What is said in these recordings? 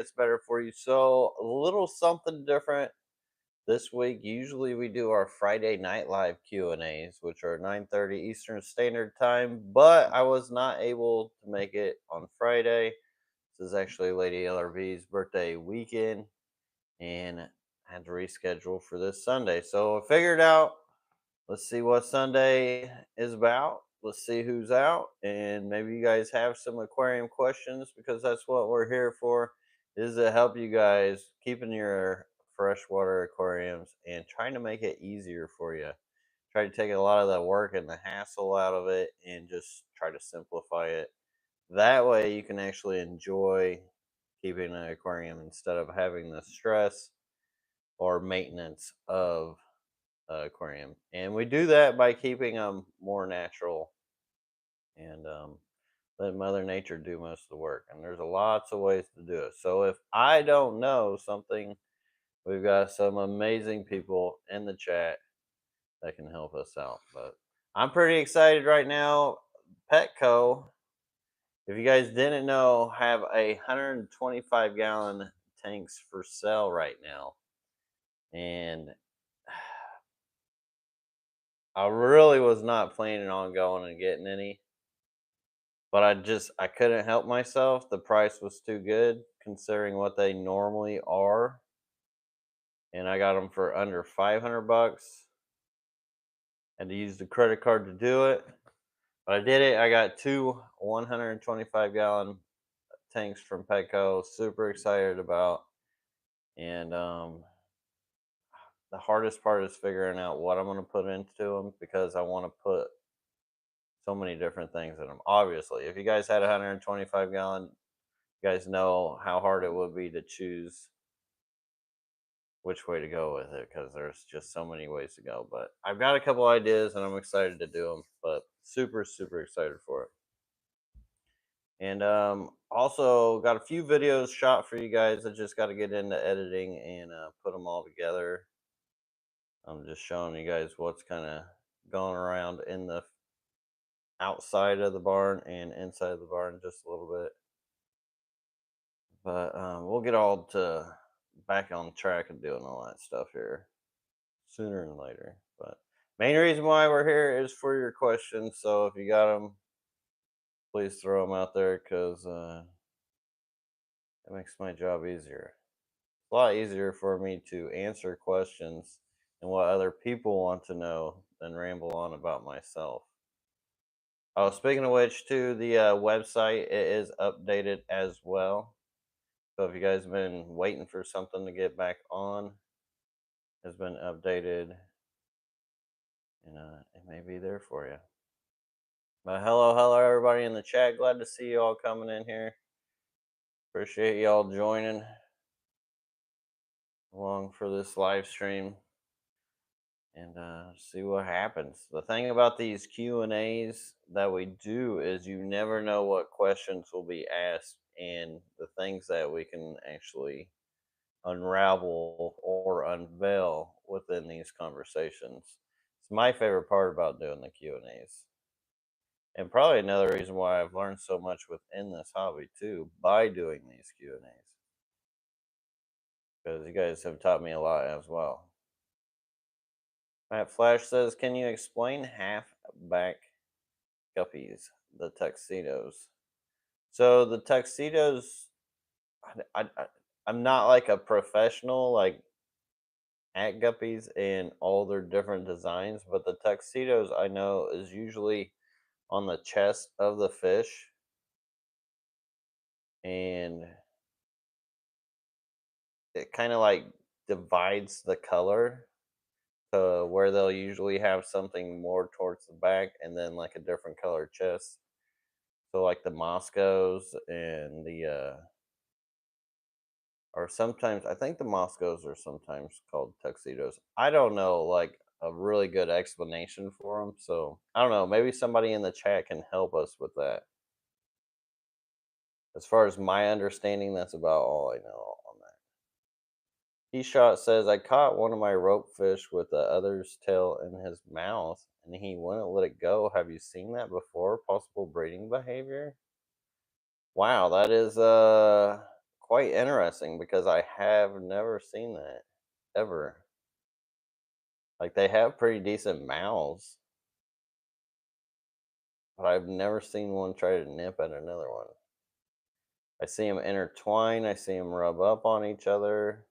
it's better for you. So a little something different this week. Usually we do our Friday night live Q&As, which are 9:30 Eastern Standard Time, but I was not able to make it on Friday. This is actually Lady LRV's birthday weekend, and I had to reschedule for this Sunday. So I figured out, let's see what Sunday is about. Let's see who's out, and maybe you guys have some aquarium questions because that's what we're here for. Is to help you guys keeping your freshwater aquariums and trying to make it easier for you. Try to take a lot of the work and the hassle out of it, and just try to simplify it. That way, you can actually enjoy keeping an aquarium instead of having the stress or maintenance of aquarium. And we do that by keeping them more natural and let Mother Nature do most of the work. And there's lots of ways to do it. So if I don't know something, we've got some amazing people in the chat that can help us out. But I'm pretty excited right now. Petco, if you guys didn't know, have 125-gallon tanks for sale right now. And I really was not planning on going and getting any, but I couldn't help myself. The price was too good considering what they normally are, and I got them for under 500 bucks. Had to use the credit card to do it, but I did it. I got two 125-gallon tanks from Petco. Super excited about, and the hardest part is figuring out what I'm going to put into them because I want to put so many different things in them. Obviously, if you guys had a 125-gallon, you guys know how hard it would be to choose which way to go with it because there's just so many ways to go. But I've got a couple ideas and I'm excited to do them. But super excited for it. And also got a few videos shot for you guys. I just got to get into editing and put them all together. I'm just showing you guys what's kind of going around in the outside of the barn and inside of the barn just a little bit. But we'll get all to back on track and doing all that stuff here sooner than later. But main reason why we're here is for your questions. So if you got them, please throw them out there because it makes my job easier. It's a lot easier for me to answer questions and what other people want to know than ramble on about myself. Oh, speaking of which, too, the website it is updated as well. So if you guys have been waiting for something to get back on, has been updated, and it may be there for you. But hello, everybody in the chat. Glad to see you all coming in here. Appreciate y'all joining along for this live stream, and see what happens. The thing about these Q&As that we do is you never know what questions will be asked and the things that we can actually unravel or unveil within these conversations. It's my favorite part about doing the Q&As. And probably another reason why I've learned so much within this hobby too by doing these Q&As. Because you guys have taught me a lot as well. Matt Flash says, "Can you explain half-back guppies, the tuxedos?" So the tuxedos, I'm not like a professional like at guppies and all their different designs, but the tuxedos I know is usually on the chest of the fish, and it kind of like divides the color to where they'll usually have something more towards the back and then like a different color chest. So like the Moscows and the or sometimes I think the Moscows are sometimes called tuxedos. I don't know like a really good explanation for them. So I don't know. Maybe somebody in the chat can help us with that. As far as my understanding, that's about all I know on that. He shot says I caught one of my rope fish with the other's tail in his mouth and he wouldn't let it go. Have you seen that before? Possible breeding behavior? Wow, that is quite interesting because I have never seen that ever. Like they have pretty decent mouths, but I've never seen one try to nip at another one. I see them intertwine, I see them rub up on each other,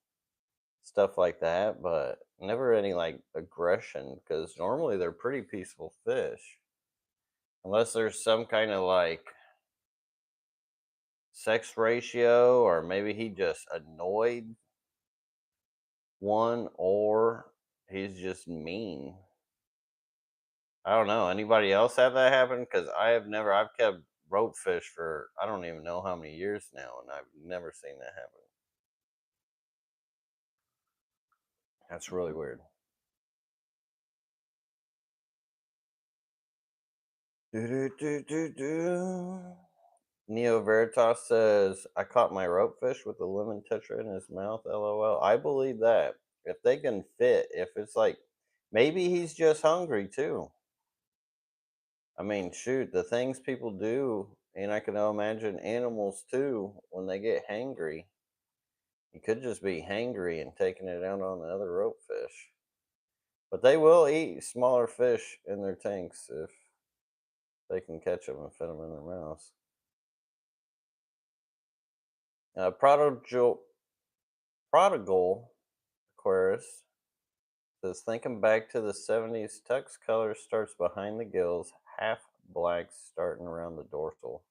stuff like that, but never any like aggression because normally they're pretty peaceful fish. Unless there's some kind of like sex ratio, or maybe he just annoyed one, or he's just mean. I don't know. Anybody else have that happen? Because I've kept rope fish for I don't even know how many years now, and I've never seen that happen. That's really weird. Do, do, do, do, do. Neo Veritas says, I caught my rope fish with a lemon tetra in his mouth. LOL. I believe that. If they can fit, if it's like, maybe he's just hungry too. I mean, shoot, the things people do, and I can imagine animals too, when they get hangry. You could just be hangry and taking it out on the other rope fish. But they will eat smaller fish in their tanks if they can catch them and fit them in their mouths. Prodigal Aquarius says, thinking back to the 70s, tux color starts behind the gills, half black starting around the dorsal.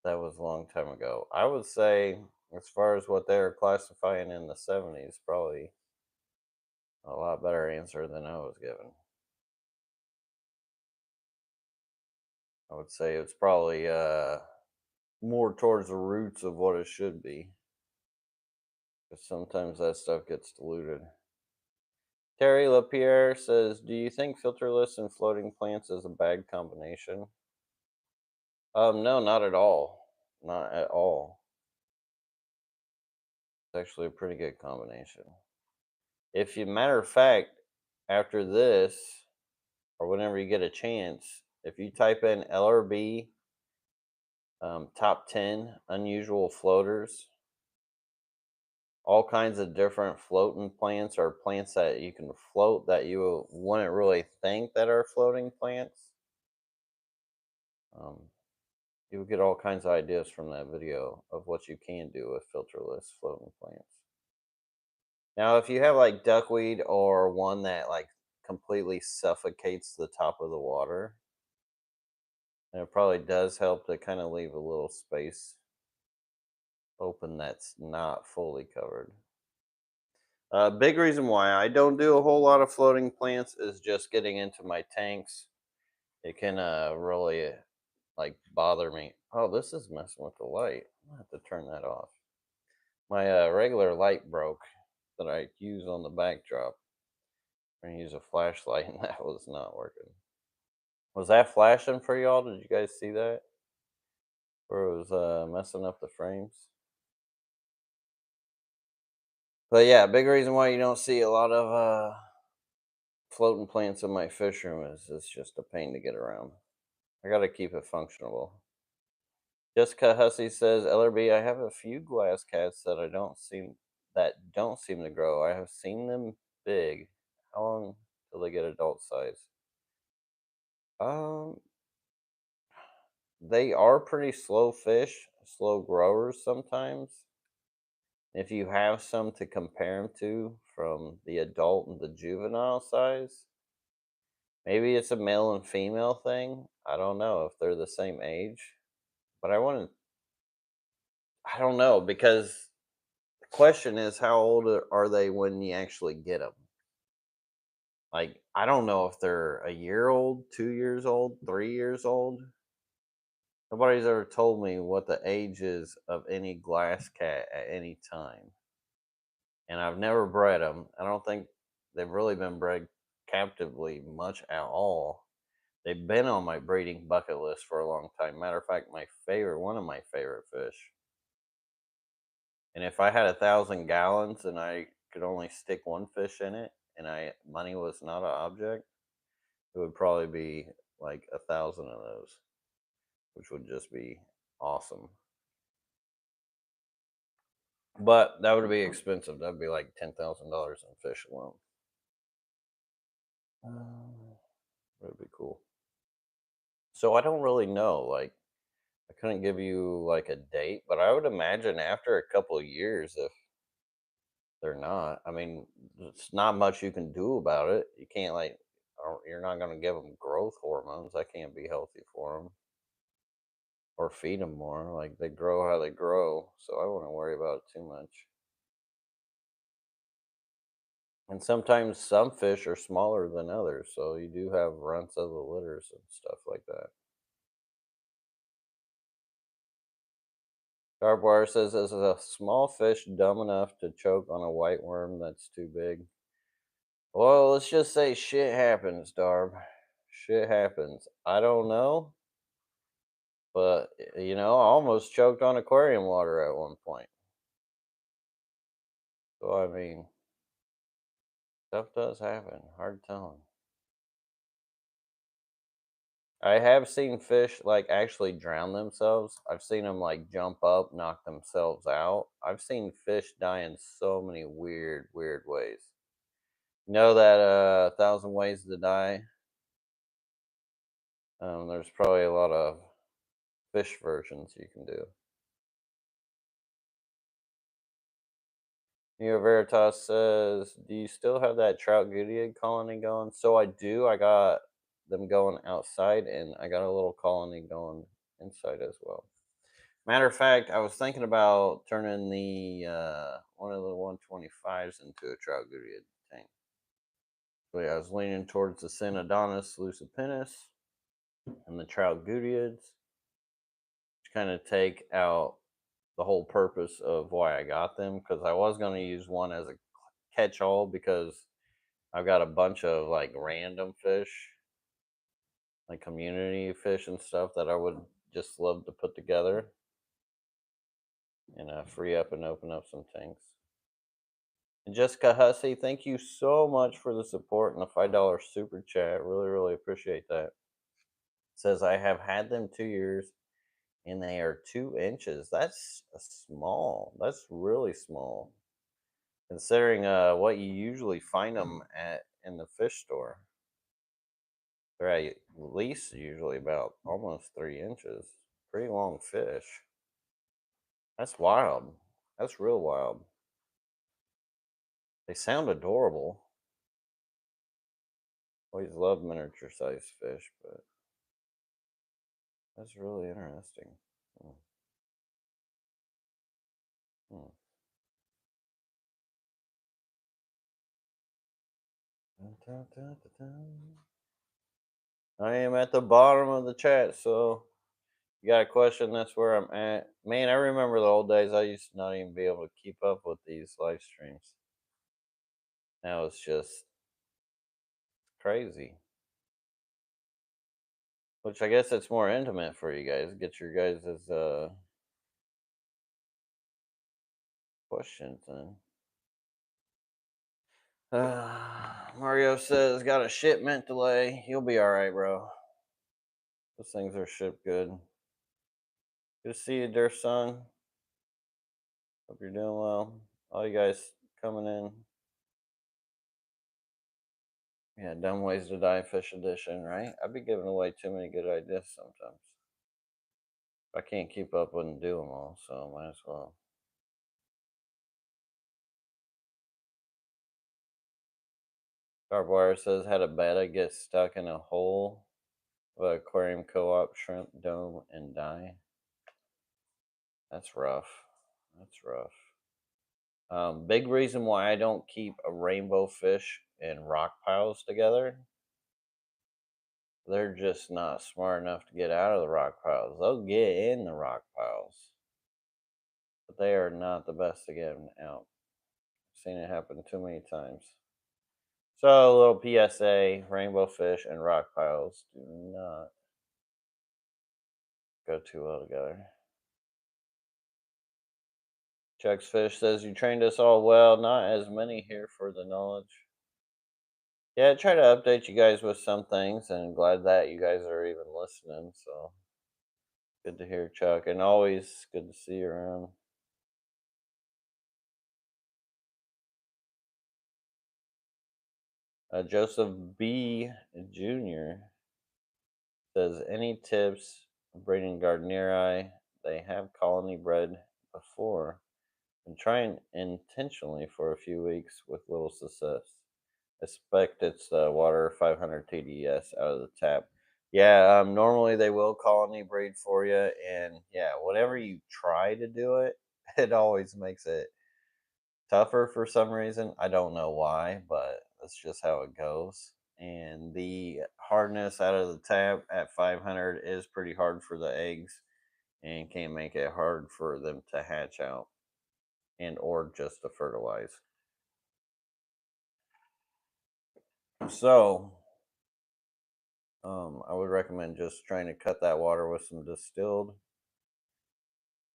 That was a long time ago. I would say, as far as what they were classifying in the 70s, probably a lot better answer than I was given. I would say it's probably more towards the roots of what it should be. Because sometimes that stuff gets diluted. Terry LaPierre says, do you think filterless and floating plants is a bad combination? No, not at all. Not at all. It's actually a pretty good combination. If you, matter of fact, after this, or whenever you get a chance, if you type in LRB top 10 unusual floaters, all kinds of different floating plants or plants that you can float that you wouldn't really think that are floating plants. Um, you will get all kinds of ideas from that video of what you can do with filterless floating plants. Now, if you have like duckweed or one that like completely suffocates the top of the water, then it probably does help to kind of leave a little space open that's not fully covered. Big reason why I don't do a whole lot of floating plants is just getting into my tanks. It can really like bother me. Oh, this is messing with the light. I have to turn that off. My regular light broke that I use on the backdrop. I'm gonna use a flashlight, and that was not working. Was that flashing for y'all? Did you guys see that? Where it was messing up the frames? But yeah, big reason why you don't see a lot of floating plants in my fish room is it's just a pain to get around. I gotta keep it functional. Jessica Hussey says, LRB, I have a few glass cats that don't seem to grow. I have seen them big. How long till they get adult size? Um, they are pretty slow fish, slow growers sometimes. If you have some to compare them to from the adult and the juvenile size, maybe it's a male and female thing. I don't know if they're the same age, but I don't know because the question is how old are they when you actually get them? Like, I don't know if they're a year old, 2 years old, 3 years old. Nobody's ever told me what the age is of any glass cat at any time. And I've never bred them. I don't think they've really been bred captively much at all. They've been on my breeding bucket list for a long time. Matter of fact, one of my favorite fish. And if I had 1,000 gallons and I could only stick one fish in it, and money was not an object, it would probably be like 1,000 of those, which would just be awesome. But that would be expensive. That'd be like $10,000 in fish alone. Um, That'd be cool. So I don't really know. Like, I couldn't give you like a date, but I would imagine after a couple of years, if they're not, I mean, it's not much you can do about it. You can't like, you're not going to give them growth hormones. That can't be healthy for them. Or feed them more. Like they grow how they grow, so I wouldn't worry about it too much. And sometimes some fish are smaller than others, so you do have runts of the litters and stuff like that. Barbwire says, "Is a small fish dumb enough to choke on a white worm that's too big?" Well, let's just say shit happens, Darb. Shit happens. I don't know, but I almost choked on aquarium water at one point. So I mean, stuff does happen. Hard telling. I have seen fish like actually drown themselves. I've seen them like jump up, knock themselves out. I've seen fish die in so many weird, weird ways. Know that Thousand Ways to Die? There's probably a lot of fish versions you can do. Neo Veritas says, "Do you still have that trout Goodyear colony going?" So I do. I got them going outside, and I got a little colony going inside as well. Matter of fact, I was thinking about turning the one of the 125s into a trout Goodyear tank. But yeah, I was leaning towards the Synodonis lucipennis and the trout Goodyears to kind of take out the whole purpose of why I got them, because I was going to use one as a catch all because I've got a bunch of like random fish, like community fish and stuff that I would just love to put together and free up and open up some tanks. And Jessica Hussey, thank you so much for the support and the $5 super chat. Really, really appreciate that. Says I have had them 2 years and they are 2 inches. That's small. That's really small, considering what you usually find them at in the fish store. They're at least usually about almost 3 inches. Pretty long fish. That's wild. That's real wild. They sound adorable. Always love miniature sized fish, but that's really interesting. Hmm. Hmm. Dun, dun, dun, dun, dun. I am at the bottom of the chat, so you got a question, that's where I'm at. Man, I remember the old days. I used to not even be able to keep up with these live streams. Now it's just crazy. Which I guess it's more intimate for you guys. Get your guys' questions in. Mario says, got a shipment delay. You'll be alright, bro. Those things are shipped good. Good to see you, dear son. Hope you're doing well. All you guys coming in. Yeah, Dumb Ways to Die Fish Edition, right? I'd be giving away too many good ideas sometimes. I can't keep up and do them all, so might as well. Barbwire says, had a betta get stuck in a hole of an aquarium co-op shrimp dome and die. That's rough. That's rough. Big reason why I don't keep a rainbow fish in rock piles together. They're just not smart enough to get out of the rock piles. They'll get in the rock piles, but they are not the best to get them out. I've seen it happen too many times. So, a little PSA: rainbow fish and rock piles do not go too well together. Chuck's Fish says, "You trained us all well. Not as many here for the knowledge." Yeah, I try to update you guys with some things, and glad that you guys are even listening. So good to hear, Chuck, and always good to see you around. Joseph B. Jr. says, any tips for breeding Gardneri? They have colony bred before and trying intentionally for a few weeks with little success. Expect it's water 500 TDS out of the tap. Yeah, normally they will colony breed for you, and yeah, whenever you try to do it, it always makes it tougher for some reason. I don't know why, but that's just how it goes. And the hardness out of the tap at 500 is pretty hard for the eggs and can make it hard for them to hatch out and or just to fertilize. So, I would recommend just trying to cut that water with some distilled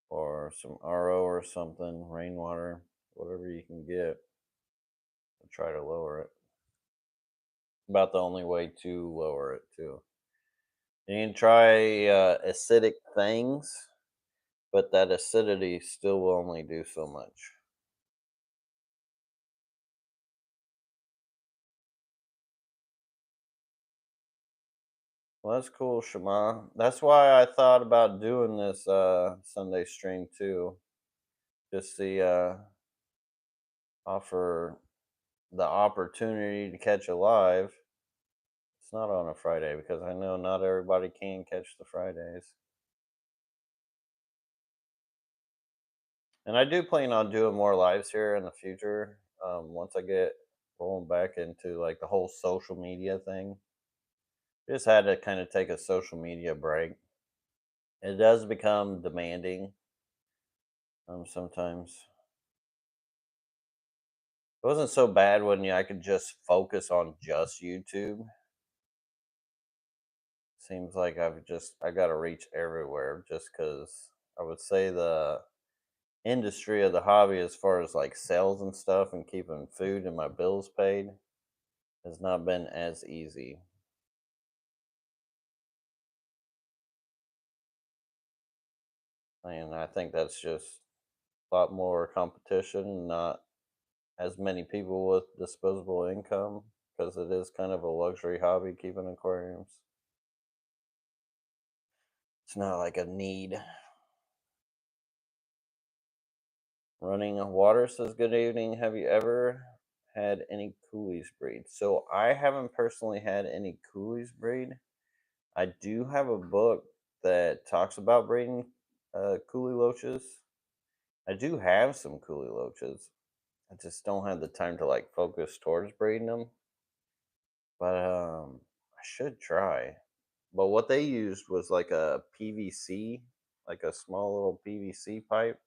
or some RO or something, rainwater, whatever you can get, and try to lower it. About the only way to lower it, too. You can try acidic things, but that acidity still will only do so much. Well, that's cool, Shema. That's why I thought about doing this Sunday stream too. Just the offer the opportunity to catch a live. It's not on a Friday because I know not everybody can catch the Fridays. And I do plan on doing more lives here in the future. Once I get rolling back into like the whole social media thing, just had to kind of take a social media break. It does become demanding sometimes. It wasn't so bad when I could just focus on just YouTube. Seems like I got to reach everywhere just because I would say the industry of the hobby as far as like sales and stuff and keeping food and my bills paid has not been as easy. And I think that's just a lot more competition, not as many people with disposable income because it is kind of a luxury hobby keeping aquariums. It's not like a need. Running water says, good evening. Have you ever had any coolies breed? So I haven't personally had any coolies breed. I do have a book that talks about breeding coolie loaches. I do have some coolie loaches. I just don't have the time to like focus towards breeding them. But I should try. But what they used was like a PVC, like a small little PVC pipe.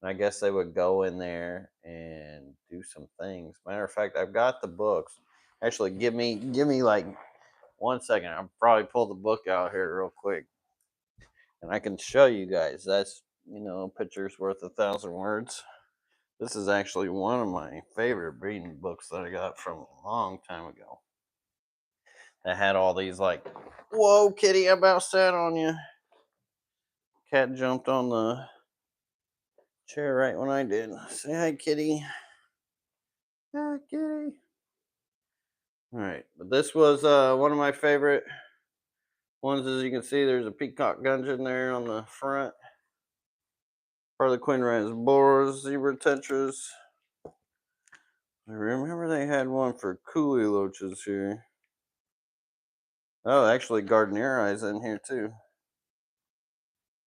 And I guess they would go in there and do some things. Matter of fact, I've got the books. Actually, give me like 1 second. I'll probably pull the book out here real quick, and I can show you guys. That's a picture's worth 1,000 words. This is actually one of my favorite breeding books that I got from a long time ago. That had all these like, whoa, kitty, I about sat on you. Cat jumped on the chair right when I did. Say hi, kitty. Hi, kitty. All right, but this was one of my favorite ones. As you can see, there's a peacock gudgeon there on the front. Harlequin boars, zebra tetras. I remember they had one for coolie loaches here. Oh, actually, Gardneri's in here too.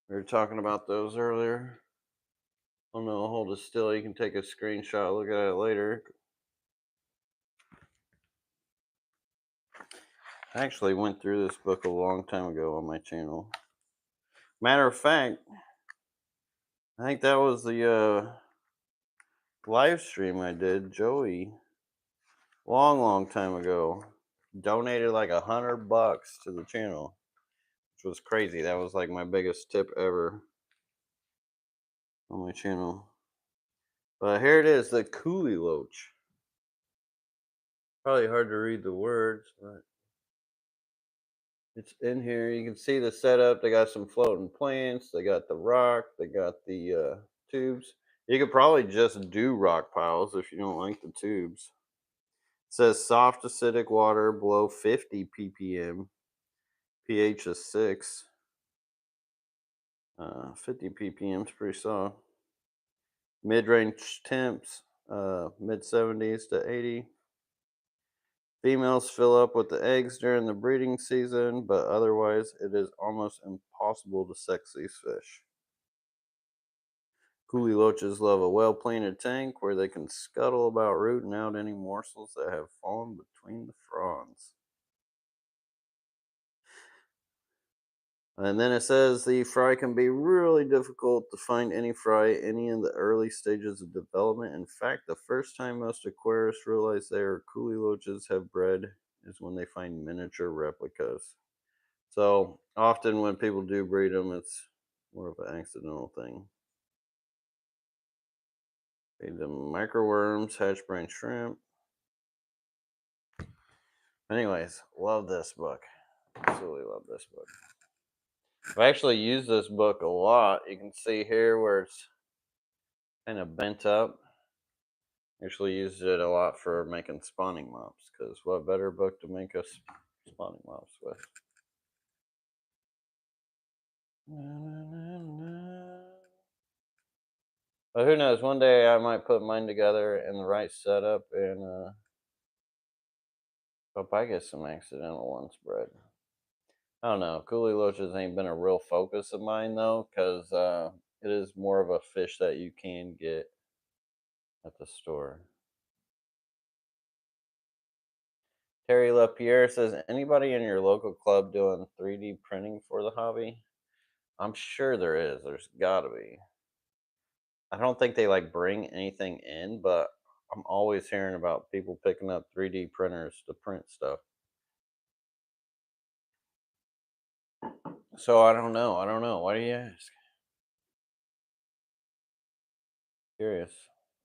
We were talking about those earlier. Oh no, I'll hold it still. You can take a screenshot, look at it later. I actually went through this book a long time ago on my channel. Matter of fact, I think that was the live stream I did. Joey, long time ago, donated like $100 to the channel, which was crazy. That was like my biggest tip ever on my channel. But here it is, the coolie loach. Probably hard to read the words, but it's in here. You can see the setup. They got some floating plants. They got the rock. They got the tubes. You could probably just do rock piles if you don't like the tubes. says soft acidic water below 50 ppm, pH is 6. 50 ppm is pretty soft. Mid-range temps, mid 70s to 80. Females fill up with the eggs during the breeding season, but otherwise it is almost impossible to sex these fish. Coolie loaches love a well-planted tank where they can scuttle about rooting out any morsels that have fallen between the fronds. And then it says the fry can be really difficult to find any fry any in the early stages of development. In fact, the first time most aquarists realize their coolie loaches have bred is when they find miniature replicas. So often when people do breed them, it's more of an accidental thing. Feed them microworms, hatch brain shrimp. Anyways, love this book. Absolutely love this book. I've actually used this book a lot. You can see here where it's kind of bent up. Actually used it a lot for making spawning mops, because what better book to make us spawning mops with? But who knows? One day I might put mine together in the right setup and hope I get some accidental ones bred. I don't know. Coolie loaches ain't been a real focus of mine though, because it is more of a fish that you can get at the store. Terry LaPierre says, anybody in your local club doing 3D printing for the hobby? I'm sure there is. There's got to be. I don't think they like bring anything in, but I'm always hearing about people picking up 3D printers to print stuff. So I don't know. I don't know. Why do you ask? Curious.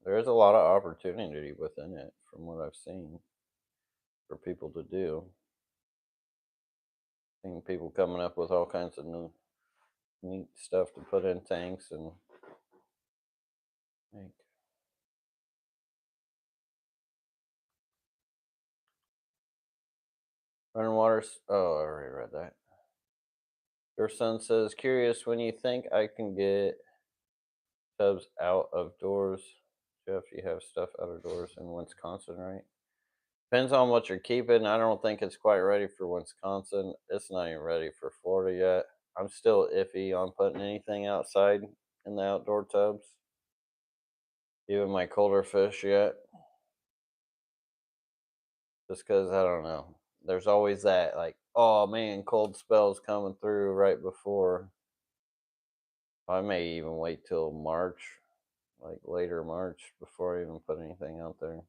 There is a lot of opportunity within it from what I've seen for people to do. Seeing people coming up with all kinds of new neat stuff to put in tanks and make. Running waters. Oh, I already read that. Your son says, curious when you think I can get tubs out of doors. Jeff, you have stuff out of doors in Wisconsin, right? Depends on what you're keeping. I don't think it's quite ready for Wisconsin. It's not even ready for Florida yet. I'm still iffy on putting anything outside in the outdoor tubs. Even my colder fish yet. Just because, I don't know. There's always that, like, oh man, cold spells coming through right before. I may even wait till March, like later March, before I even put anything out there.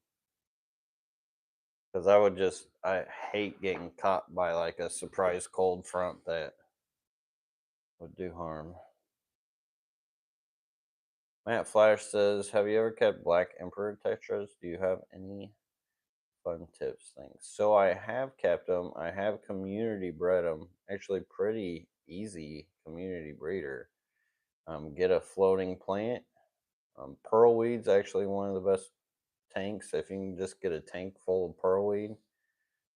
Because I hate getting caught by like a surprise cold front that would do harm. Matt Flash says, have you ever kept black emperor tetras? Do you have any fun tips? Things. So I have kept them. I have community bred them. Actually, pretty easy community breeder. Get a floating plant. Pearl weed's actually one of the best tanks. If you can just get a tank full of pearl weed,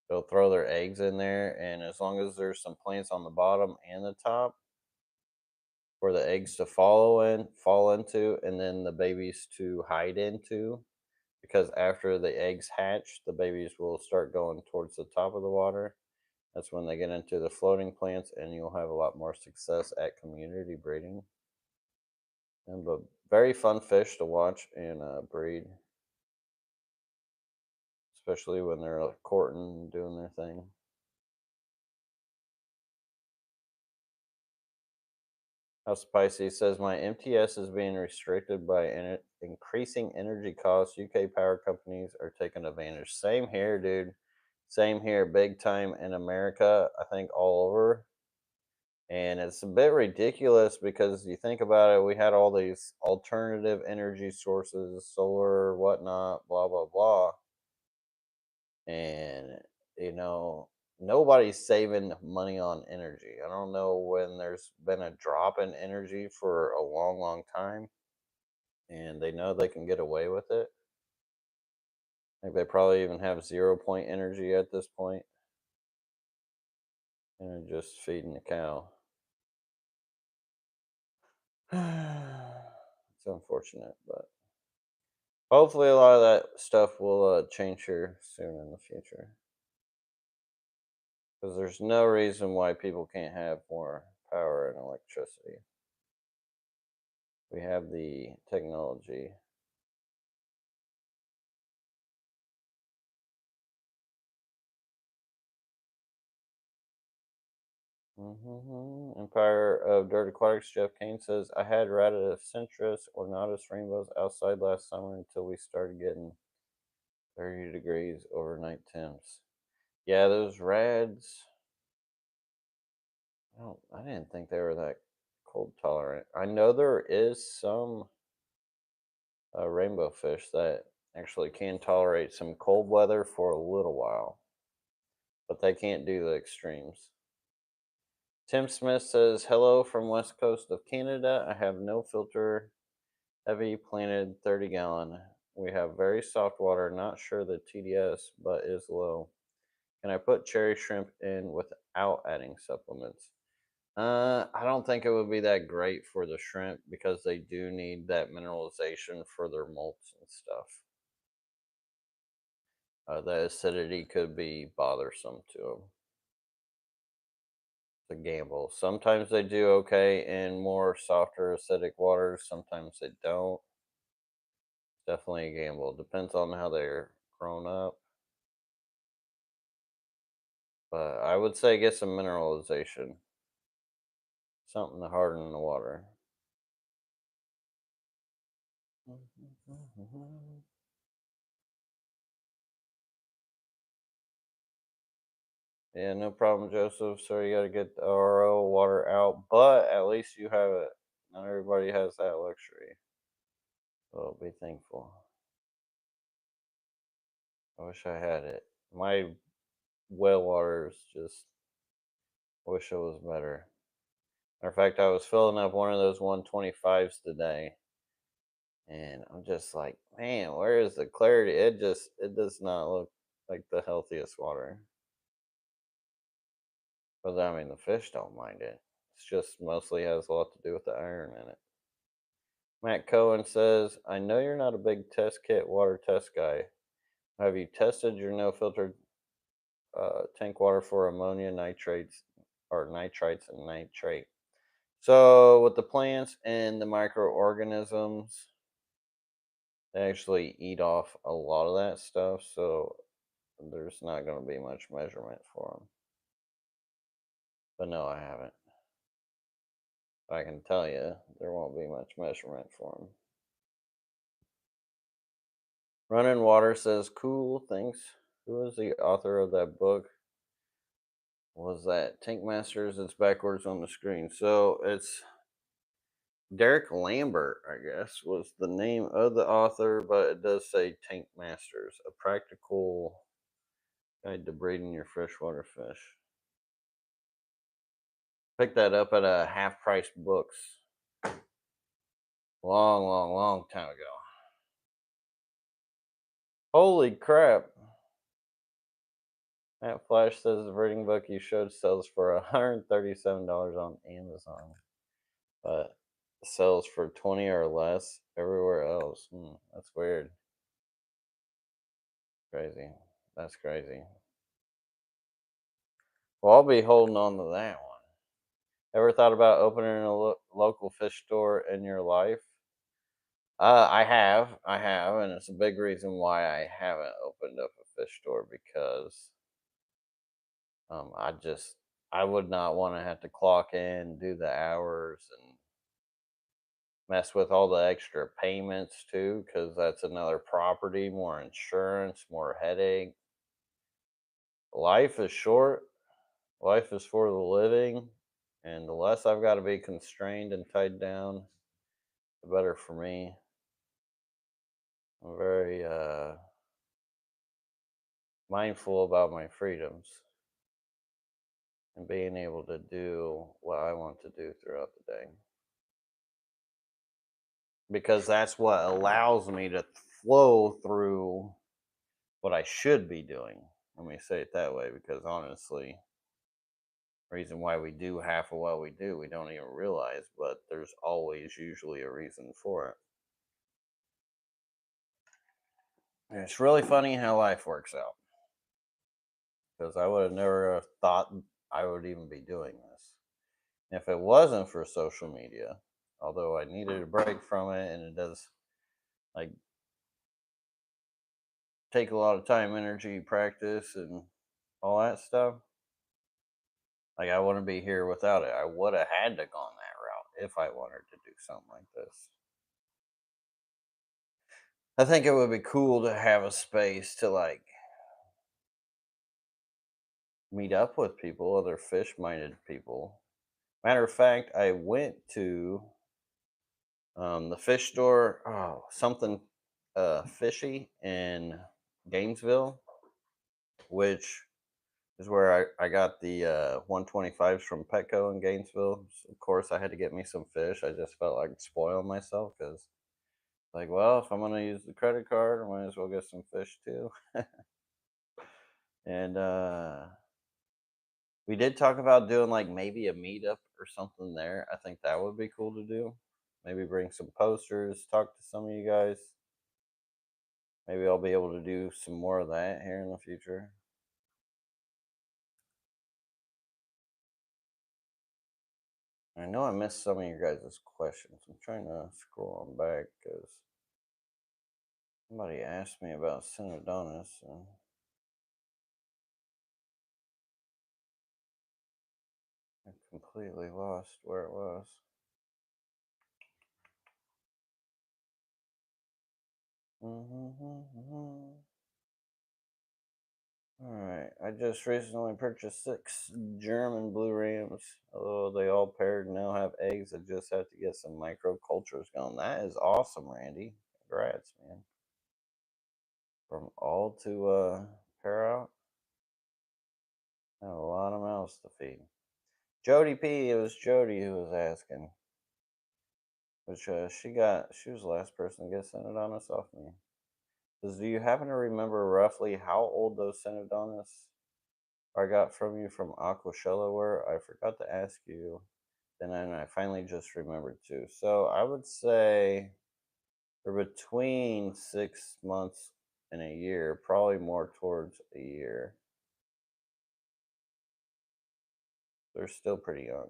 they'll throw their eggs in there, and as long as there's some plants on the bottom and the top for the eggs to fall into, and then the babies to hide into, because after the eggs hatch, the babies will start going towards the top of the water. That's when they get into the floating plants, and you'll have a lot more success at community breeding. And but very fun fish to watch and breed, especially when they're like, courting and doing their thing. How spicy says my MTS is being restricted by increasing energy costs. UK power companies are taking advantage. Same here, dude. Same here, big time in America. I think all over. And it's a bit ridiculous because you think about it, we had all these alternative energy sources, solar, whatnot, blah, blah, blah. And, you know, nobody's saving money on energy. I don't know when there's been a drop in energy for a long, long time, and they know they can get away with it. Like they probably even have 0 point energy at this point, and they're just feeding the cow. It's unfortunate, but hopefully a lot of that stuff will change here soon in the future. Because there's no reason why people can't have more power and electricity. We have the technology. Empire of Dirt Aquatics, Jeff Kane says, I had Radicentris ornatus rainbows outside last summer until we started getting 30 degrees overnight temps. Yeah, those rads, I didn't think they were that cold tolerant. I know there is some rainbow fish that actually can tolerate some cold weather for a little while, but they can't do the extremes. Tim Smith says, hello from west coast of Canada. I have no filter, heavy planted 30-gallon. We have very soft water, not sure the TDS, but is low. Can I put cherry shrimp in without adding supplements? I don't think it would be that great for the shrimp because they do need that mineralization for their molts and stuff. The acidity could be bothersome to them. It's a gamble. Sometimes they do okay in more softer acidic waters. Sometimes they don't. Definitely a gamble. Depends on how they're grown up. But I would say get some mineralization. Something to harden the water. Yeah, no problem, Joseph. Sorry you got to get the RO water out, but at least you have it. Not everybody has that luxury. So be thankful. I wish I had it. My well water is just, I wish it was better. Matter of fact, I was filling up one of those 125s today, and I'm just like, man, where is the clarity? It does not look like the healthiest water. But I mean, the fish don't mind it. It's just mostly has a lot to do with the iron in it. Matt Cohen says, I know you're not a big test kit water test guy. Have you tested your no filtered tank water for ammonia nitrates or nitrites and nitrate? So with the plants and the microorganisms, they actually eat off a lot of that stuff. So there's not going to be much measurement for them. But no, I haven't. I can tell you, there won't be much measurement for them. Running Water says, cool, thanks. Who is the author of that book? Was that Tank Masters? It's backwards on the screen. So it's Derek Lambert, I guess, was the name of the author, but it does say Tank Masters, a practical guide to breeding your freshwater fish. Picked that up at a half price books. Long time ago. Holy crap. Matt Flash says the breeding book you showed sells for $137 on Amazon, but sells for 20 or less everywhere else. That's weird. Crazy. That's crazy. Well, I'll be holding on to that one. Ever thought about opening a local fish store in your life? I have, and it's a big reason why I haven't opened up a fish store because I would not want to have to clock in, do the hours, and mess with all the extra payments too, because that's another property, more insurance, more headache. Life is short. Life is for the living, and the less I've got to be constrained and tied down, the better for me. I'm very mindful about my freedoms and being able to do what I want to do throughout the day. Because that's what allows me to flow through what I should be doing. Let me say it that way, because honestly, reason why we do half of what we do, we don't even realize, but there's always usually a reason for it. And it's really funny how life works out, because I would have never thought I would even be doing this if it wasn't for social media. Although I needed a break from it, and it does like take a lot of time, energy, practice, and all that stuff. Like I wouldn't be here without it. I would have had to gone that route if I wanted to do something like this. I think it would be cool to have a space to like meet up with people, other fish-minded people. Matter of fact, I went to the fish store. Oh, something fishy in Gainesville, which is where I got the 125s from Petco in Gainesville. So of course, I had to get me some fish. I just felt like spoiling myself because, like, well, if I'm gonna use the credit card, I might as well get some fish too. And we did talk about doing like maybe a meetup or something there. I think that would be cool to do. Maybe bring some posters, talk to some of you guys. Maybe I'll be able to do some more of that here in the future. I know I missed some of your guys' questions. I'm trying to scroll on back because somebody asked me about Synodontis. And I completely lost where it was. Alright, I just recently purchased 6 German blue rams. Although they all paired and now have eggs, I just have to get some microcultures going. That is awesome, Randy. Congrats, man. From all to pair out. I have a lot of mouths to feed. Jody P, it was Jody who was asking. Which she was the last person to get Synodontis off me. Says, do you happen to remember roughly how old those Synodontis I got from you from Aquashella were? I forgot to ask you. And then I finally just remembered too. So I would say they're between 6 months and a year, probably more towards a year. They're still pretty young.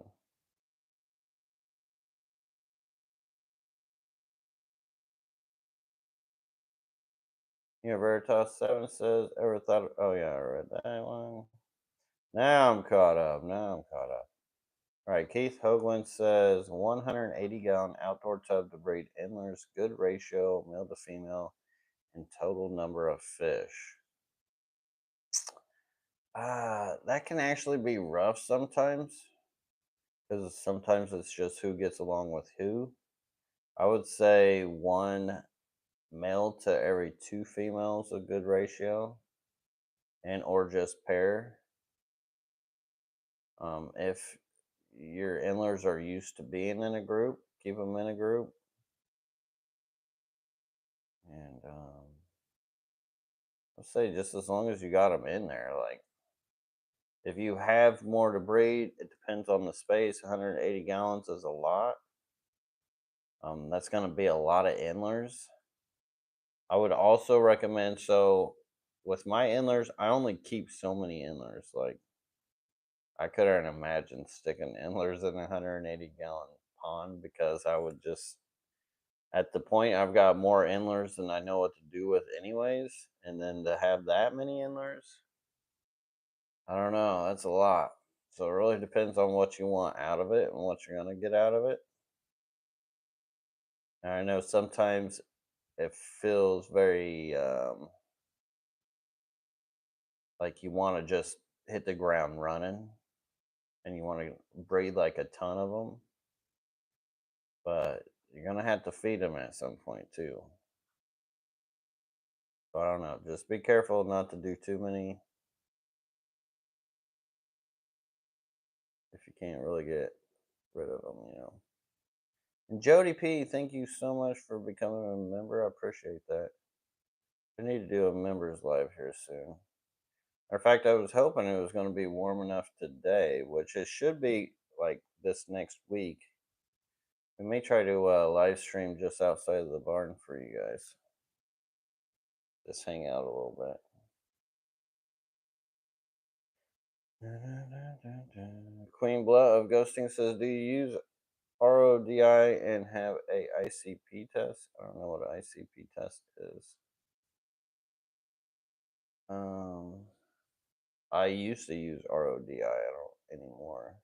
Yeah, Veritas7 says, ever thought oh yeah, I read that one. Now I'm caught up. All right, Keith Hoagland says 180-gallon outdoor tub to breed endlers, good ratio, male to female, and total number of fish. That can actually be rough sometimes because sometimes it's just who gets along with who. I would say one male to every two females a good ratio, and or just pair. If your endlers are used to being in a group, keep them in a group. And let's say just as long as you got them in there, like if you have more to breed, it depends on the space. 180 gallons is a lot. That's going to be a lot of endlers. I would also recommend, so with my endlers, I only keep so many endlers. Like I couldn't imagine sticking endlers in a 180-gallon pond because I would just at the point I've got more endlers than I know what to do with anyways, and then to have that many endlers, I don't know, that's a lot. So it really depends on what you want out of it and what you're gonna get out of it. And I know sometimes it feels very like you want to just hit the ground running and you want to breed like a ton of them, but you're gonna have to feed them at some point too. So I don't know. Just be careful not to do too many if you can't really get rid of them. And Jody P, thank you so much for becoming a member. I appreciate that. We need to do a members live here soon. Matter of fact, I was hoping it was going to be warm enough today, which it should be like this next week. We may try to live stream just outside of the barn for you guys. Just hang out a little bit. Queen Blood of Ghosting says, "Do you use RODI and have a ICP test?" I don't know what an ICP test is. Um, I used to use RODI. I don't anymore.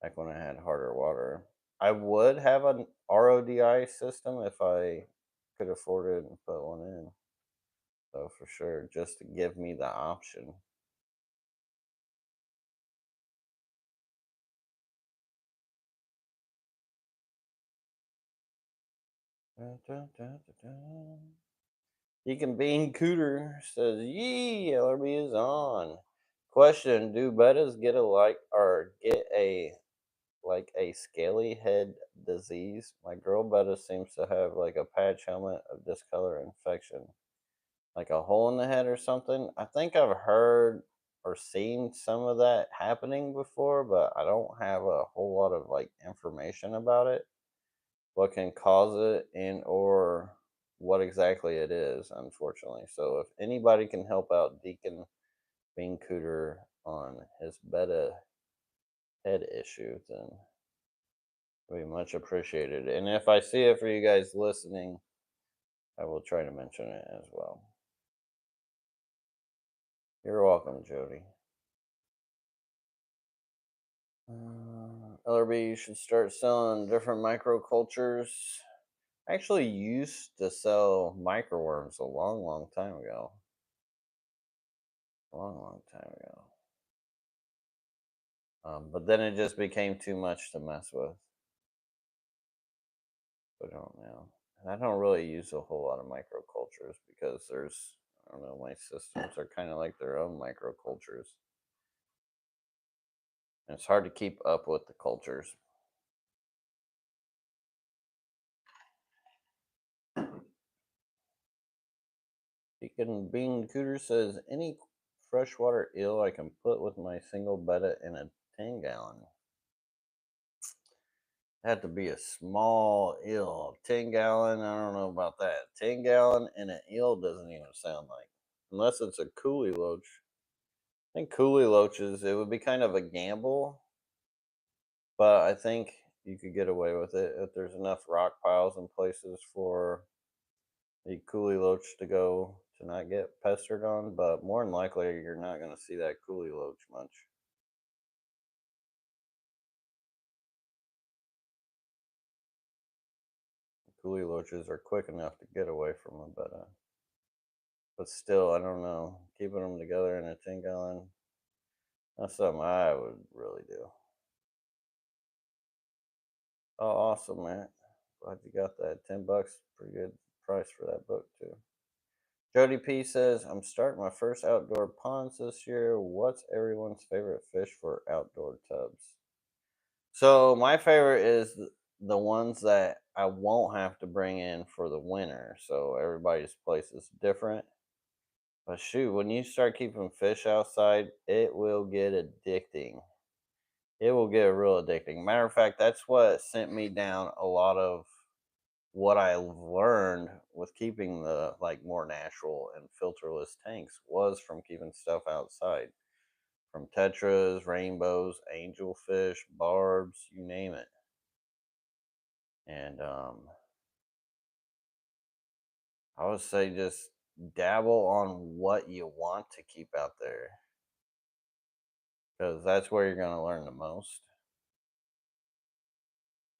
Like when I had harder water. I would have an RODI system if I could afford it and put one in. So for sure, just to give me the option. Dun, dun, dun, dun, dun. Deacon Bean Cooter says, "Yee, LRB is on." Question: do bettas get a get a scaly head disease? My girl betta seems to have like a patch helmet of discolor infection, like a hole in the head or something. I think I've heard or seen some of that happening before, but I don't have a whole lot of like information about it, what can cause it, and or what exactly it is, unfortunately. So if anybody can help out Deacon Bean Cooter on his beta head issue, then it'd be much appreciated. And if I see it for you guys listening, I will try to mention it as well. You're welcome, Jody. LRB, you should start selling different microcultures. I actually used to sell microworms a long, long time ago. A long, long time ago. But then it just became too much to mess with. I don't know. And I don't really use a whole lot of microcultures because I don't know, my systems are kind of like their own microcultures. And it's hard to keep up with the cultures. Deacon Bean Cooter says, any freshwater eel I can put with my single betta in a 10-gallon. Had to be a small eel. 10-gallon, I don't know about that. 10-gallon and an eel doesn't even sound like. Unless it's a coolie loach. I think coolie loaches, it would be kind of a gamble, but I think you could get away with it if there's enough rock piles and places for the coolie loach to go to not get pestered on. But more than likely, you're not going to see that coolie loach much. Coolie loaches are quick enough to get away from them, but still, I don't know. Keeping them together in a 10-gallon, that's something I would really do. Oh, awesome, man. Glad you got that. $10, pretty good price for that book, too. Jody P says, I'm starting my first outdoor ponds this year. What's everyone's favorite fish for outdoor tubs? So, my favorite is the ones that I won't have to bring in for the winter. So, everybody's place is different. But shoot, when you start keeping fish outside, it will get addicting. It will get real addicting. Matter of fact, that's what sent me down a lot of what I learned with keeping the like more natural and filterless tanks was from keeping stuff outside. From tetras, rainbows, angelfish, barbs, you name it. And I would say just dabble on what you want to keep out there because that's where you're going to learn the most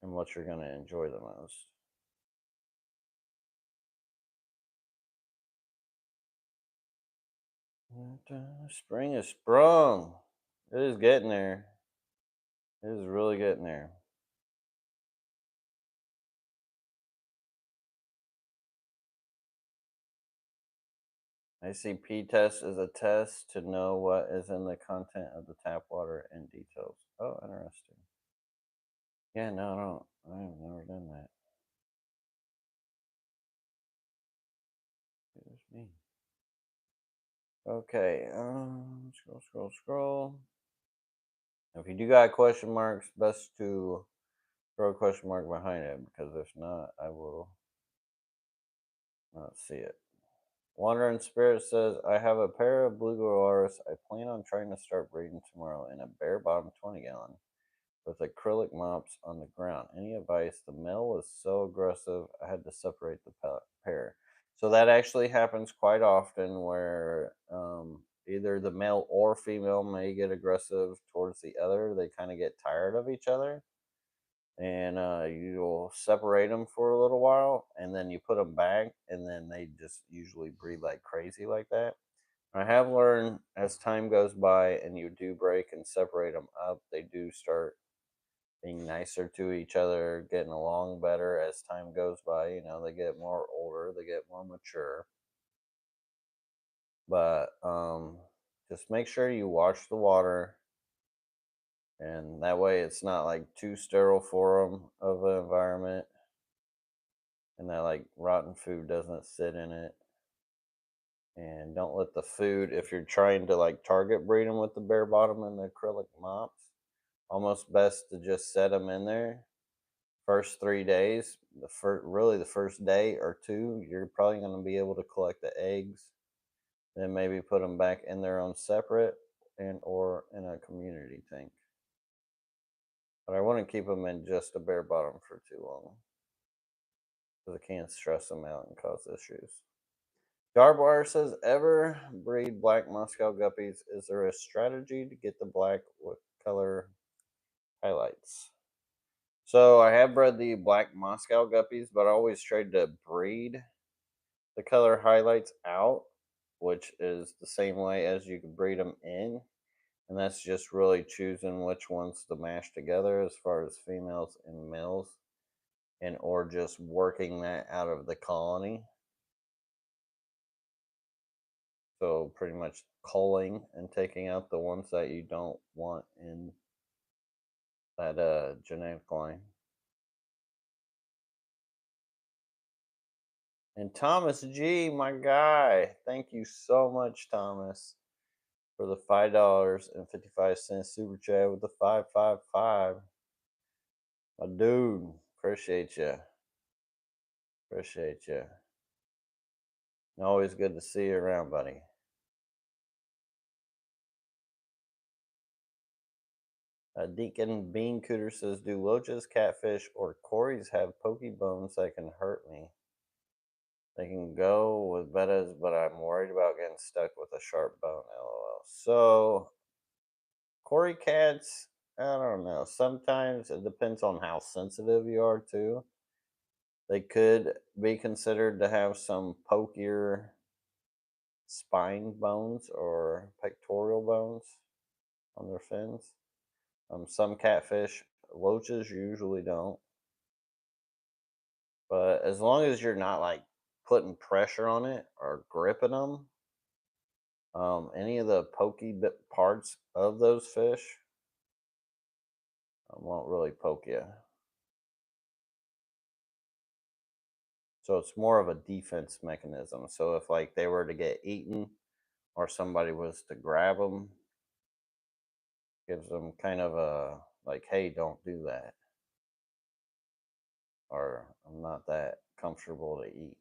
and what you're going to enjoy the most. Spring is sprung. It is getting there. It is really getting there. ICP test is a test to know what is in the content of the tap water in details. Oh, interesting. Yeah, no, I don't. I've never done that. Me. Okay, scroll. If you do got question marks, best to throw a question mark behind it because if not, I will not see it. Wandering Spirit says, I have a pair of blue Gularis. I plan on trying to start breeding tomorrow in a bare bottom 20 gallon with acrylic mops on the ground. Any advice? The male was so aggressive, I had to separate the pair. So that actually happens quite often where either the male or female may get aggressive towards the other. They kind of get tired of each other. And you'll separate them for a little while and then you put them back and then they just usually breed like crazy like that. I have learned as time goes by and you do break and separate them up, they do start being nicer to each other, getting along better as time goes by. You know, they get more older, they get more mature. But just make sure you watch the water, and that way it's not like too sterile for them of an environment, and that like rotten food doesn't sit in it. And don't let the food, if you're trying to like target breed them with the bare bottom and the acrylic mops, almost best to just set them in there first 3 days, the first day or two, you're probably going to be able to collect the eggs, then maybe put them back in their own separate and or in a community tank. But I wouldn't keep them in just a bare bottom for too long because it can stress them out and cause issues. Garbwire says, ever breed black Moscow guppies? Is there a strategy to get the black with color highlights? So I have bred the black Moscow guppies, but I always tried to breed the color highlights out, which is the same way as you can breed them in. And that's just really choosing which ones to mash together as far as females and males, and or just working that out of the colony. So pretty much culling and taking out the ones that you don't want in that genetic line. And Thomas G, my guy, thank you so much, Thomas, for the $5.55 super chat with the 555. My dude, appreciate you. Appreciate you. And always good to see you around, buddy. Deacon Bean Cooter says, do loaches, catfish, or cories have pokey bones that can hurt me? They can go with bettas, but I'm worried about getting stuck with a sharp bone, lol. So, cory cats, I don't know. Sometimes it depends on how sensitive you are, too. They could be considered to have some pokier spine bones or pectoral bones on their fins. Some catfish, loaches usually don't. But as long as you're not like putting pressure on it or gripping them, any of the pokey parts of those fish won't really poke you. So it's more of a defense mechanism. So if like they were to get eaten or somebody was to grab them, gives them kind of a like, hey, don't do that, or I'm not that comfortable to eat.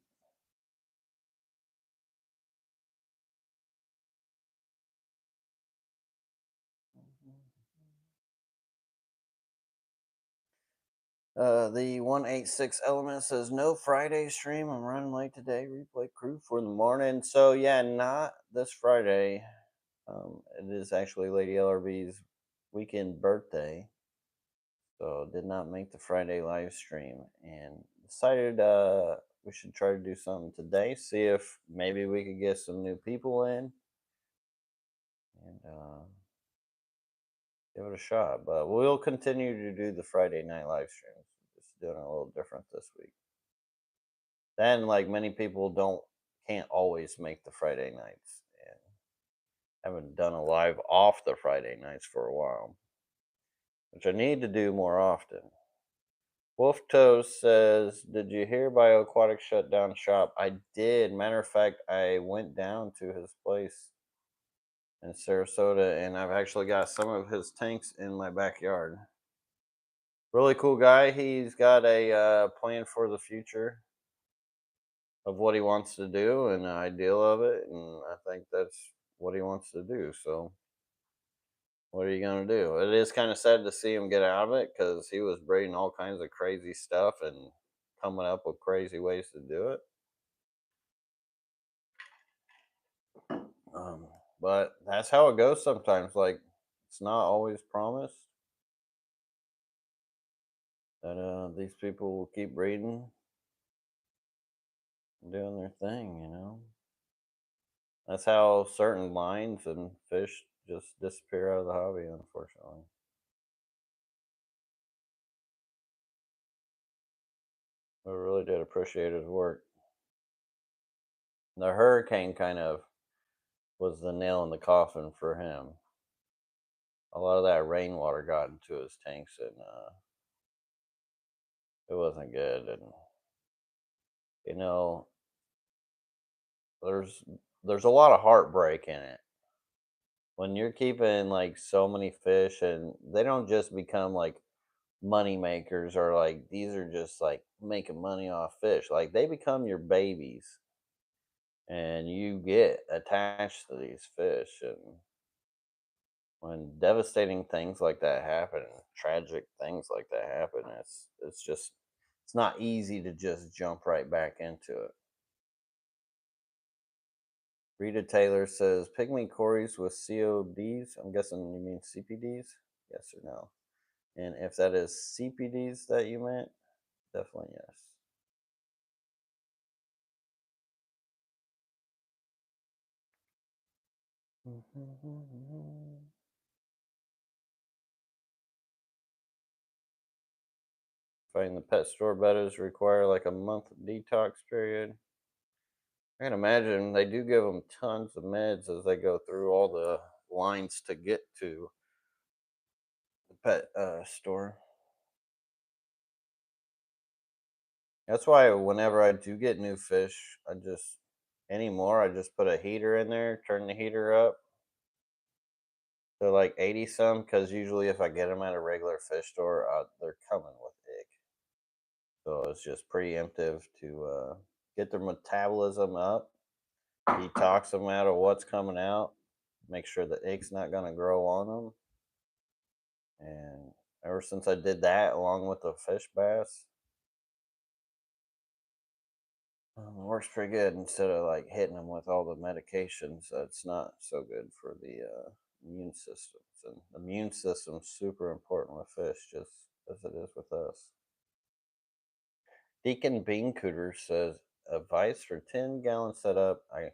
The 186 element says no Friday stream. I'm running late today. Replay crew for the morning. So yeah, not this Friday. It is actually Lady LRB's weekend birthday, so did not make the Friday live stream, and decided we should try to do something today. See if maybe we could get some new people in, and give it a shot. But we'll continue to do the Friday night live streams. Just doing it a little different this week. Then, like many people, can't always make the Friday nights, and haven't done a live off the Friday nights for a while, which I need to do more often. Wolf Toast says, "Did you hear Bioaquatic shut down shop?" I did. Matter of fact, I went down to his place in Sarasota, and I've actually got some of his tanks in my backyard. Really cool guy. He's got a plan for the future of what he wants to do and an ideal of it, and I think that's what he wants to do. So, what are you gonna do? It is kind of sad to see him get out of it because he was breeding all kinds of crazy stuff and coming up with crazy ways to do it. Um, but that's how it goes sometimes. Like, it's not always promised that these people will keep breeding and doing their thing. That's how certain lines and fish just disappear out of the hobby, unfortunately. I really did appreciate his work. The hurricane kind of was the nail in the coffin for him. A lot of that rainwater got into his tanks, and it wasn't good. And you know, there's there's a lot of heartbreak in it when you're keeping like so many fish, and they don't just become like money makers, or like these are just like making money off fish. Like, they become your babies, and you get attached to these fish. And when devastating things like that happen, tragic things like that happen, it's not easy to just jump right back into it. Rita Taylor says pygmy cories with CODs. I'm guessing you mean CPDs. Yes or no? And if that is CPDs that you meant, definitely yes. Finding the pet store betas require like a month detox period. I can imagine they do give them tons of meds as they go through all the lines to get to the pet store. That's why whenever I do get new fish, I just put a heater in there, turn the heater up to like 80 some, because usually if I get them at a regular fish store, they're coming with ick. So it's just preemptive to get their metabolism up, detox them out of what's coming out, make sure the ick's not going to grow on them. And ever since I did that, along with the fish bass, it works pretty good instead of like hitting them with all the medications. That's not so good for the immune systems. And the immune system's super important with fish, just as it is with us. Deacon Bean Cooter says, advice for 10-gallon setup. I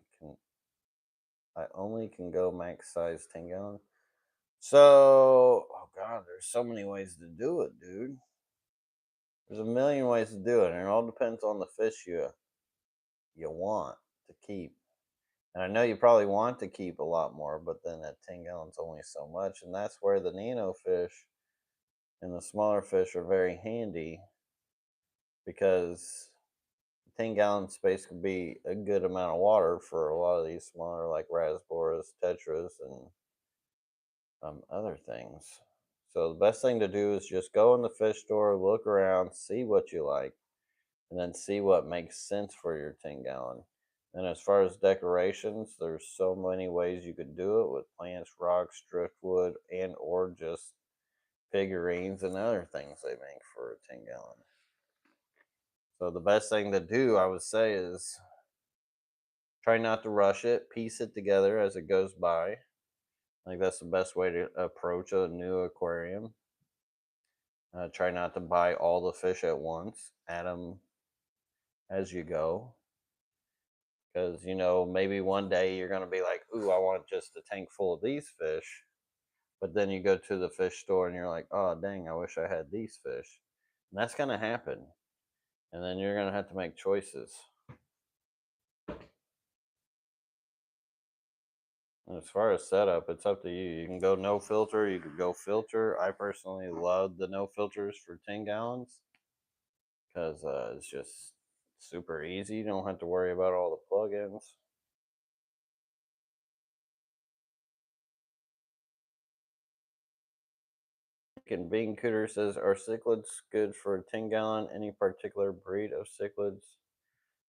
only can go max size 10-gallon. So, oh god, there's so many ways to do it, dude. There's a million ways to do it, and it all depends on the fish you want to keep. And I know you probably want to keep a lot more, but then that 10 gallons only so much, and that's where the nano fish and the smaller fish are very handy, because 10-gallon space could be a good amount of water for a lot of these smaller, like rasboras, tetras, and other things. So the best thing to do is just go in the fish store, look around, see what you like, and then see what makes sense for your 10-gallon. And as far as decorations, there's so many ways you could do it with plants, rocks, driftwood, and or just figurines and other things they make for a 10-gallon. So the best thing to do, I would say, is try not to rush it, piece it together as it goes by. I think that's the best way to approach a new aquarium. Try not to buy all the fish at once. Add them as you go. Because, maybe one day you're going to be like, ooh, I want just a tank full of these fish. But then you go to the fish store and you're like, oh, dang, I wish I had these fish. And that's going to happen. And then you're going to have to make choices. And as far as setup, it's up to you. You can go no filter, you could go filter. I personally love the no filters for 10 gallons. because it's just super easy. You don't have to worry about all the plugins. And Bean Cooter says, are cichlids good for a 10-gallon? Any particular breed of cichlids?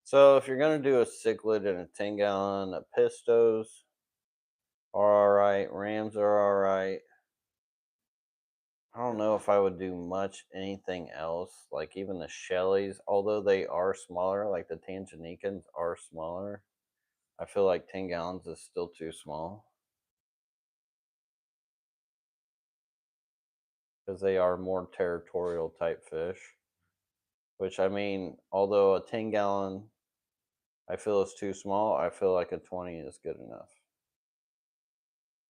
So if you're going to do a cichlid in a 10-gallon, pistos are all right. Rams are all right. I don't know if I would do much anything else. Like even the Shelleys, although they are smaller, like the Tanganicans are smaller. I feel like 10 gallons is still too small because they are more territorial type fish. Which I mean, although a 10-gallon I feel is too small, I feel like a 20 is good enough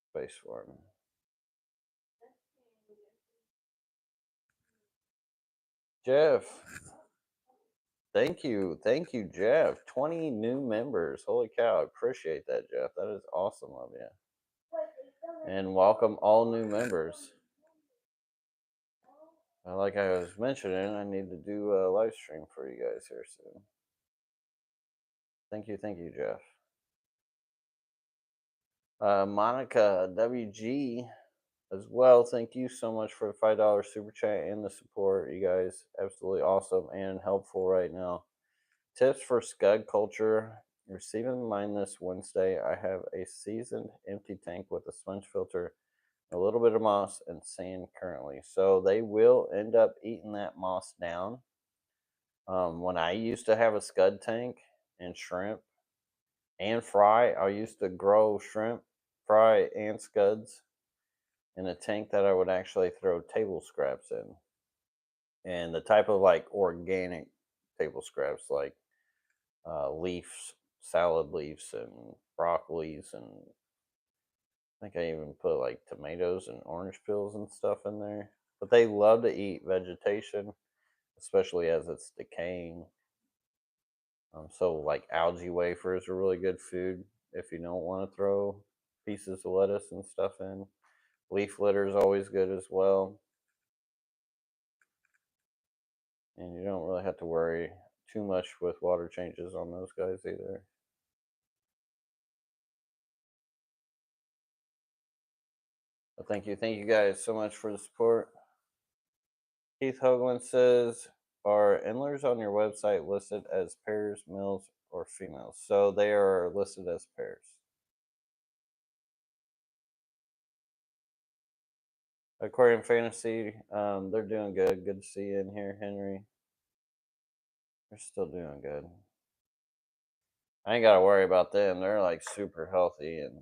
space for them. Jeff, thank you, Jeff. 20 new members. Holy cow! I appreciate that, Jeff. That is awesome of you. And welcome all new members. Like I was mentioning, I need to do a live stream for you guys here soon. Thank you, Jeff. Monica WG as well. Thank you so much for the $5 super chat and the support. You guys absolutely awesome and helpful right now. Tips for scud culture. Receiving mine this Wednesday. I have a seasoned empty tank with a sponge filter, a little bit of moss and sand currently. So they will end up eating that moss down. When I used to have a scud tank and shrimp and fry, I used to grow shrimp, fry, and scuds in a tank that I would actually throw table scraps in. And the type of like organic table scraps, like leaves, salad leaves, and broccolis, and I think I even put like tomatoes and orange peels and stuff in there. But they love to eat vegetation, especially as it's decaying. So like algae wafers are really good food if you don't want to throw pieces of lettuce and stuff in. Leaf litter is always good as well. And you don't really have to worry too much with water changes on those guys either. But thank you guys so much for the support. Keith Hoagland says, are endlers on your website listed as pairs, males, or females? So they are listed as pairs. Aquarium Fantasy, they're doing good. Good to see you in here, Henry. They're still doing good. I ain't got to worry about them. They're like super healthy, and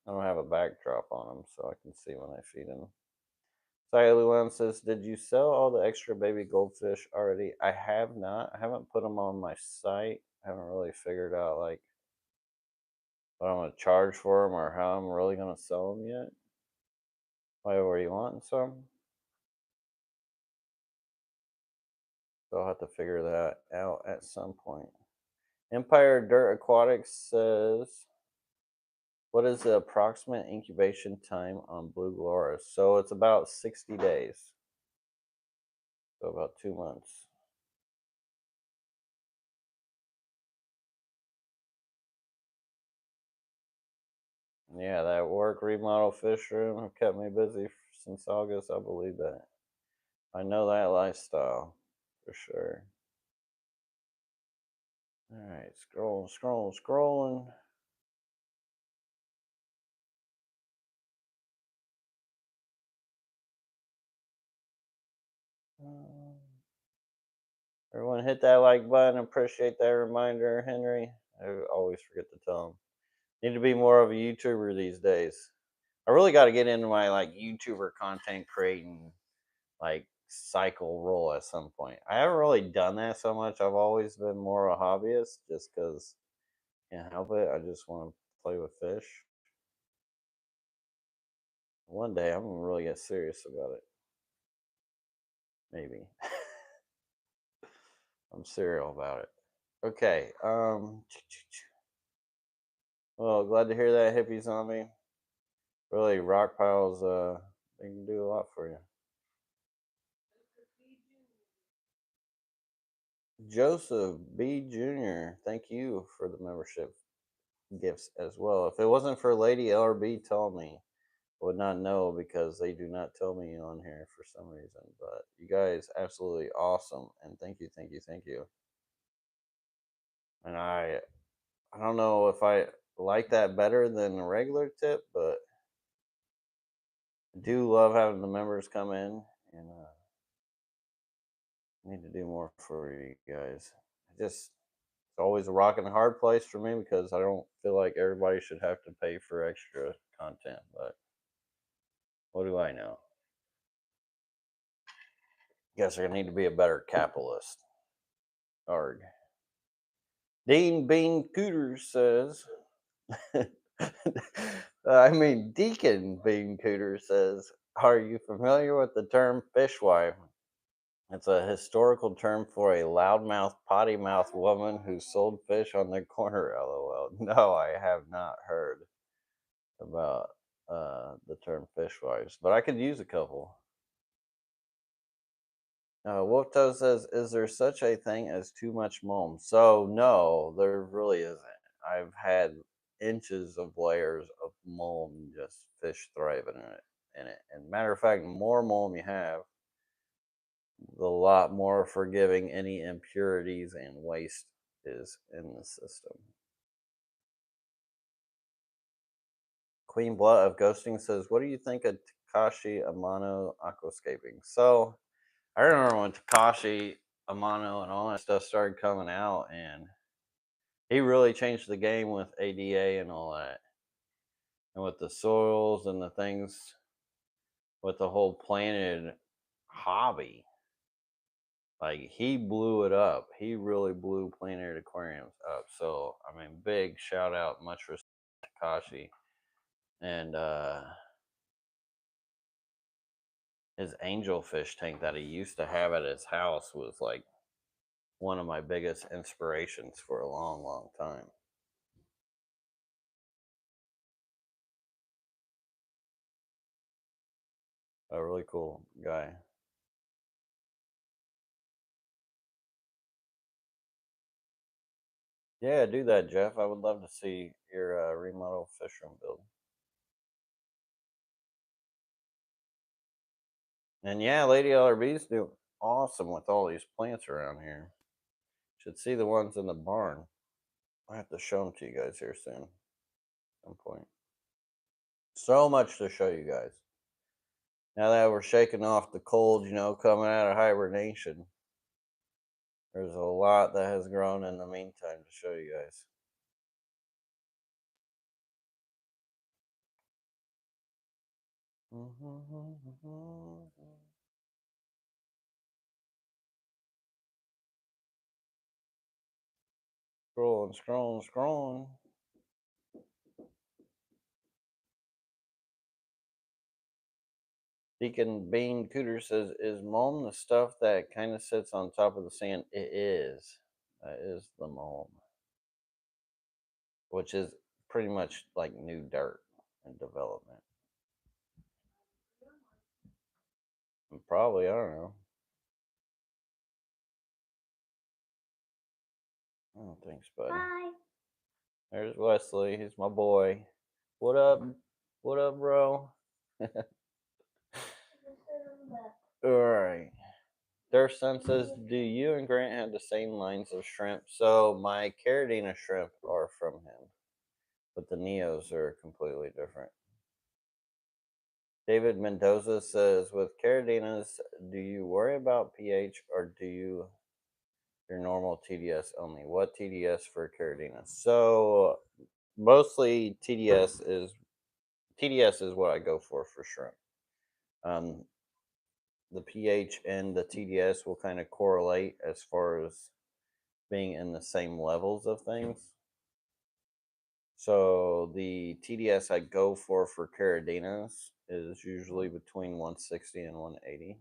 I don't have a backdrop on them, so I can see when I feed them. Saya Llewellyn says, did you sell all the extra baby goldfish already? I have not. I haven't put them on my site. I haven't really figured out like what I'm going to charge for them or how I'm really going to sell them yet. Why were you wanting some? So I'll have to figure that out at some point. Empire Dirt Aquatics says, what is the approximate incubation time on Blue Gloris? So it's about 60 days. So about 2 months. Yeah, that work remodel fish room kept me busy since August. I believe that. I know that lifestyle for sure. All right, scrolling. Everyone hit that like button. Appreciate that reminder, Henry. I always forget to tell them. Need to be more of a YouTuber these days. I really got to get into my like YouTuber content creating like cycle role at some point. I haven't really done that so much. I've always been more a hobbyist just because can't help it. I just want to play with fish. One day I'm gonna really get serious about it. Maybe. I'm serial about it. Okay. Well, glad to hear that, hippie zombie. Really, rock piles. They can do a lot for you. Joseph B. Jr., thank you for the membership gifts as well. If it wasn't for Lady LRB telling me, I would not know because they do not tell me on here for some reason. But you guys, absolutely awesome. And thank you, thank you, thank you. And I don't know if I like that better than a regular tip, but I do love having the members come in and need to do more for you guys. It's always a rock and a hard place for me because I don't feel like everybody should have to pay for extra content. But what do I know? Guess I need to be a better capitalist. Arg. Dean Bean Cooter says, Deacon Bean Cooter says, are you familiar with the term fishwife? It's a historical term for a loudmouth, potty mouth woman who sold fish on the corner. LOL. No, I have not heard about the term fishwives, but I could use a couple. Wolfto says, "Is there such a thing as too much mulm?" So no, there really isn't. I've had inches of layers of mulm, just fish thriving in it. And matter of fact, the more mulm you have, the lot more forgiving any impurities and waste is in the system. Queen Blood of Ghosting says, "What do you think of Takashi Amano aquascaping?" So I remember when Takashi Amano and all that stuff started coming out, and he really changed the game with ADA and all that, and with the soils and the things with the whole planted hobby. Like he blew it up. He really blew planetary aquariums up. So I mean, big shout out, much respect to Takashi. And his angelfish tank that he used to have at his house was like one of my biggest inspirations for a long, long time. A really cool guy. Yeah, do that, Jeff. I would love to see your remodel fish room build. And yeah, Lady LRB's doing awesome with all these plants around here. Should see the ones in the barn. I have to show them to you guys here soon. At some point. So much to show you guys. Now that we're shaking off the cold, coming out of hibernation, there's a lot that has grown in the meantime to show you guys. Scrolling, scrolling, scrolling. Deacon Bean Cooter says, "Is mulm the stuff that kind of sits on top of the sand?" It is. That is the mulm, which is pretty much like new dirt in development. And probably, I don't know. Oh, thanks, buddy. Bye. There's Wesley. He's my boy. What up? What up, bro? All right. Durson says, "Do you and Grant have the same lines of shrimp?" So my Caradina shrimp are from him, but the Neos are completely different. David Mendoza says, "With Caradinas, do you worry about pH or do you your normal TDS only? What TDS for Caradinas?" So mostly TDS is what I go for shrimp. Um, the pH and the TDS will kind of correlate as far as being in the same levels of things. So the TDS I go for Caradinas is usually between 160 and 180.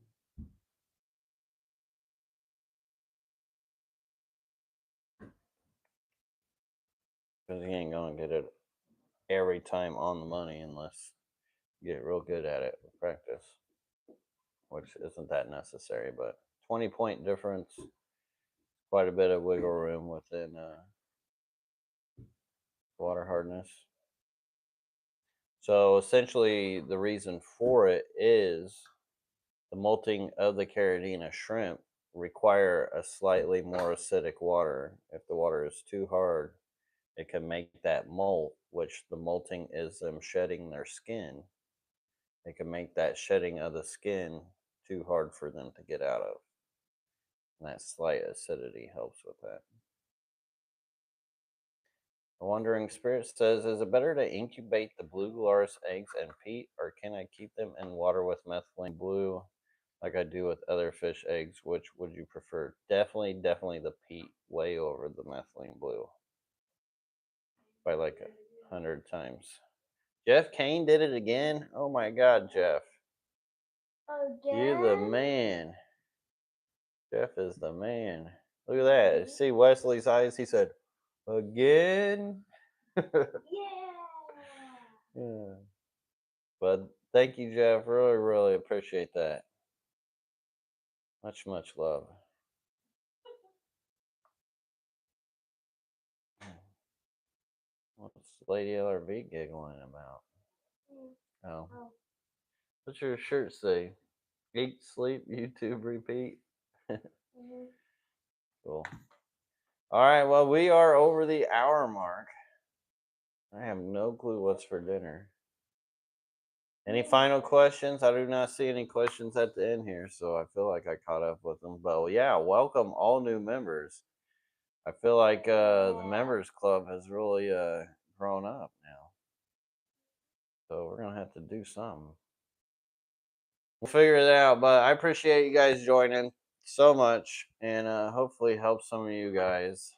Because you ain't gonna get it every time on the money unless you get real good at it with practice, which isn't that necessary. But 20-point difference quite a bit of wiggle room within water hardness. So essentially, the reason for it is the molting of the Caridina shrimp require a slightly more acidic water. If the water is too hard, it can make that molt, which the molting is them shedding their skin. It can make that shedding of the skin too hard for them to get out of. And that slight acidity helps with that. The Wandering Spirit says, is it better to incubate the blue gularis eggs in peat, or can I keep them in water with methylene blue like I do with other fish eggs? Which would you prefer? Definitely the peat, way over the methylene blue by like 100 times. Jeff Kane did it again? Oh my God, Jeff. You're the man. Jeff is the man. Look at that. See Wesley's eyes? He said, again? Yeah. But thank you, Jeff. Really appreciate that. Much love. What's Lady LRV giggling about? Oh. What's your shirt say? Eat, sleep, YouTube, repeat. Cool. All right. Well, we are over the hour mark. I have no clue what's for dinner. Any final questions? I do not see any questions at the end here, so I feel like I caught up with them. But yeah, welcome all new members. I feel like the members club has really grown up now. So we're going to have to do something. We'll figure it out, but I appreciate you guys joining so much, and hopefully help some of you guys.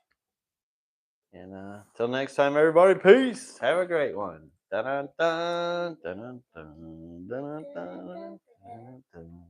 And till next time, everybody, peace. Have a great one. Dun, dun, dun, dun, dun, dun, dun, dun, dun, dun.